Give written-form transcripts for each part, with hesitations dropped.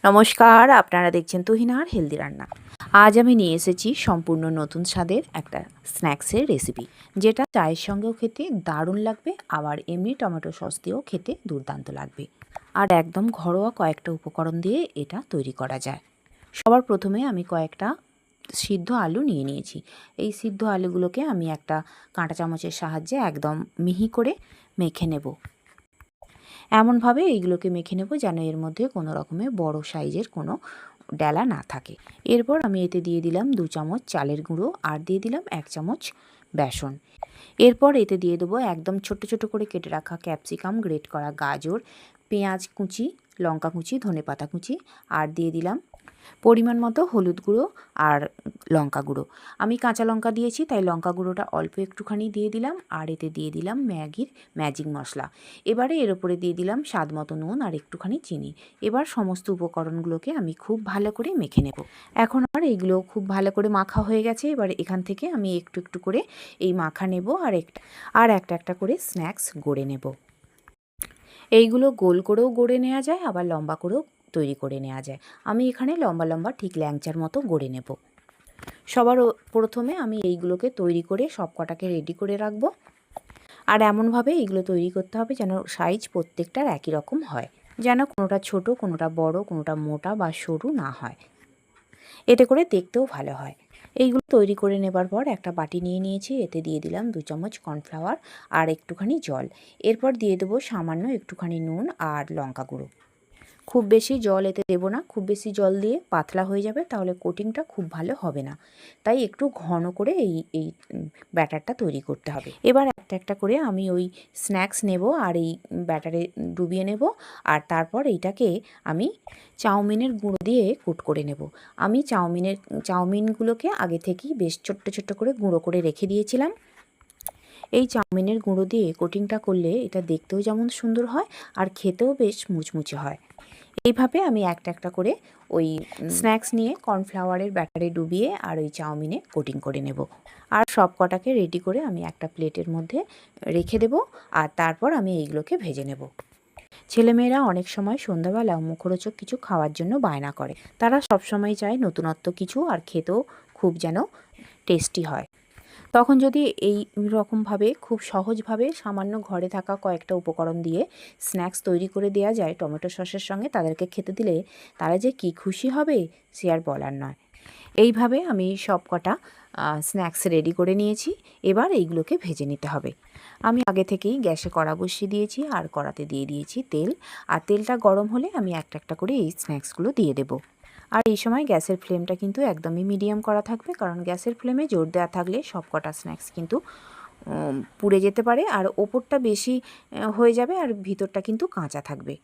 নমস্কার, আপনারা দেখছেন তুহিনার হেলদি রান্না। আজ আমি নিয়ে এসেছি সম্পূর্ণ নতুন স্বাদের একটা স্ন্যাক্সের রেসিপি, যেটা চায়ের সঙ্গেও খেতে দারুণ লাগবে, আবার এমনি টমেটো সস দিয়েও খেতে দুর্দান্ত লাগবে। আর একদম ঘরোয়া কয়েকটা উপকরণ দিয়ে এটা তৈরি করা যায়। সবার প্রথমে আমি কয়েকটা সিদ্ধ আলু নিয়ে নিয়েছি। এই সিদ্ধ আলুগুলোকে আমি একটা কাঁটা চামচের সাহায্যে একদম মিহি করে মেখে নেব। এমনভাবে এইগুলোকে মেখে নেব যেন এর মধ্যে কোনো রকমের বড় সাইজের কোনো ডালা না থাকে। এরপর আমি এতে দিয়ে দিলাম 2 চামচ চালের গুঁড়ো আর দিয়ে দিলাম 1 চামচ বেসন। এরপর এতে দিয়ে দেবো একদম ছোট ছোট করে কেটে রাখা ক্যাপসিকাম, গ্রেট করা গাজর, পেঁয়াজ কুচি, লঙ্কা কুচি, ধনেপাতা কুচি আর দিয়ে দিলাম পরিমাণ মতো হলুদ গুঁড়ো আর লঙ্কা গুঁড়ো। আমি কাঁচা লঙ্কা দিয়েছি তাই লঙ্কা গুঁড়োটা অল্প একটুখানি দিয়ে দিলাম আর এতে দিয়ে দিলাম ম্যাগির ম্যাজিক মশলা। এবারে এর উপরে দিয়ে দিলাম স্বাদ মতো নুন আর একটুখানি চিনি। এবার সমস্ত উপকরণগুলোকে আমি খুব ভালো করে মেখে নেব। এখন আমার এইগুলো খুব ভালো করে মাখা হয়ে গেছে। এবার এখান থেকে আমি একটু একটু করে এই মাখা নেব আর একটা একটা করে স্ন্যাক্স গড়ে নেব। এইগুলো গোল করেও গড়ে নেওয়া যায়, আবার লম্বা করেও তৈরি করে নেওয়া যায়। আমি এখানে লম্বা লম্বা ঠিক ল্যাংচার মতো গড়ে নেব। সবার প্রথমে আমি এইগুলোকে তৈরি করে সব কটাকে রেডি করে রাখব। আর এমনভাবে এইগুলো তৈরি করতে হবে যেন সাইজ প্রত্যেকটার একই রকম হয়, যেন কোনোটা ছোট, কোনোটা বড়, কোনোটা মোটা বা সরু না হয়। এতে করে দেখতেও ভালো হয়। এইগুলো তৈরি করে নেবার পর একটা বাটি নিয়ে নিয়েছি। এতে দিয়ে দিলাম 2 চামচ কর্নফ্লাওয়ার আর একটুখানি জল। এরপর দিয়ে দেবো সামান্য একটুখানি নুন আর লঙ্কা গুঁড়ো। খুব বেশি জল এতে দেবো না, খুব বেশি জল দিয়ে পাতলা হয়ে যাবে, তাহলে কোটিংটা খুব ভালো হবে না। তাই একটু ঘন করে এই ব্যাটারটা তৈরি করতে হবে। এবার একটা একটা করে আমি ওই স্ন্যাক্স নেব আর এই ব্যাটারে ডুবিয়ে নেব। আর তারপর এইটাকে আমি চাউমিনের গুঁড়ো দিয়ে কোট করে নেব। আমি চাউমিনগুলোকে আগে থেকেই বেশ ছোট্ট ছোট্ট করে গুঁড়ো করে রেখে দিয়েছিলাম। এই চাউমিনের গুঁড়ো দিয়ে কোটিংটা করলে এটা দেখতেও যেমন সুন্দর হয় আর খেতেও বেশ মুচমুচে হয়। এইভাবে আমি একটা একটা করে ওই স্ন্যাক্স নিয়ে কর্নফ্লাওয়ারের ব্যাটারে ডুবিয়ে আর ওই চাউমিনে কোটিং করে নেব। আর সব কটাকে রেডি করে আমি একটা প্লেটের মধ্যে রেখে দেব। আর তারপর আমি এইগুলোকে ভেজে নেব। ছেলেমেয়েরা অনেক সময় সন্ধ্যাবেলা মুখরোচক কিছু খাওয়ার জন্য বায়না করে। তারা সবসময় চায় নতুনত্ব কিছু আর খেতেও খুব যেন টেস্টি হয়। তখন যদি এই রকমভাবে খুব সহজভাবে সামান্য ঘরে থাকা কয়েকটা উপকরণ দিয়ে স্ন্যাক্স তৈরি করে দেওয়া যায় টমেটো সসের সঙ্গে, তাদেরকে খেতে দিলে তারা যে কী খুশি হবে সে আর বলার নয়। এইভাবে আমি সব কটা স্ন্যাক্স রেডি করে নিয়েছি। এবার এইগুলোকে ভেজে নিতে হবে। আমি আগে থেকেই গ্যাসে কড়া বসিয়ে দিয়েছি আর কড়াতে দিয়ে দিয়েছি তেল। আর তেলটা গরম হলে আমি একটা একটা করে এই স্ন্যাক্সগুলো দিয়ে দেবো। আর এই সময় গ্যাসের ফ্লেমটা কিন্তু একদমই মিডিয়াম করা থাকবে, কারণ গ্যাসের ফ্লেমে জোর দেওয়া থাকলে সব কটা স্ন্যাক্স কিন্তু পুড়ে যেতে পারে আর ওপরটা বেশি হয়ে যাবে আর ভিতরটা কিন্তু কাঁচা থাকবে।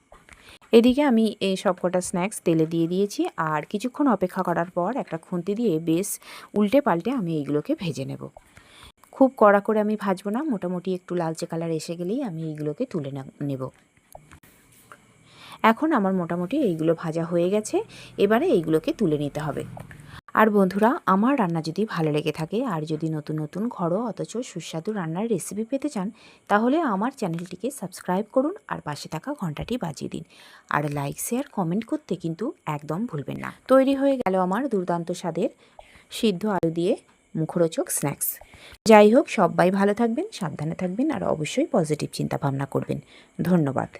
এদিকে আমি এই সব কটা স্ন্যাক্স তেলে দিয়ে দিয়েছি আর কিছুক্ষণ অপেক্ষা করার পর একটা খুন্তি দিয়ে বেশ উল্টে পাল্টে আমি এইগুলোকে ভেজে নেব। খুব কড়া করে আমি ভাজবো না, মোটামুটি একটু লালচে কালার এসে গেলেই আমি এইগুলোকে তুলে নেব। এখন আমার মোটামুটি এইগুলো ভাজা হয়ে গেছে। এবারে এইগুলোকে তুলে নিতে হবে। আর বন্ধুরা, আমার রান্না যদি ভালো লেগে থাকে আর যদি নতুন নতুন ঘরোয়া অথচ সুস্বাদু রান্নার রেসিপি পেতে চান, তাহলে আমার চ্যানেলটিকে সাবস্ক্রাইব করুন আর পাশে থাকা ঘন্টাটি বাজিয়ে দিন। আর লাইক, শেয়ার, কমেন্ট করতে কিন্তু একদম ভুলবেন না। তৈরি হয়ে গেল আমার দুর্দান্ত স্বাদের সিদ্ধ আলু দিয়ে মুখরোচক স্ন্যাক্স। যাই হোক, সবাই ভালো থাকবেন, সাবধানে থাকবেন আর অবশ্যই পজিটিভ চিন্তাভাবনা করবেন। ধন্যবাদ।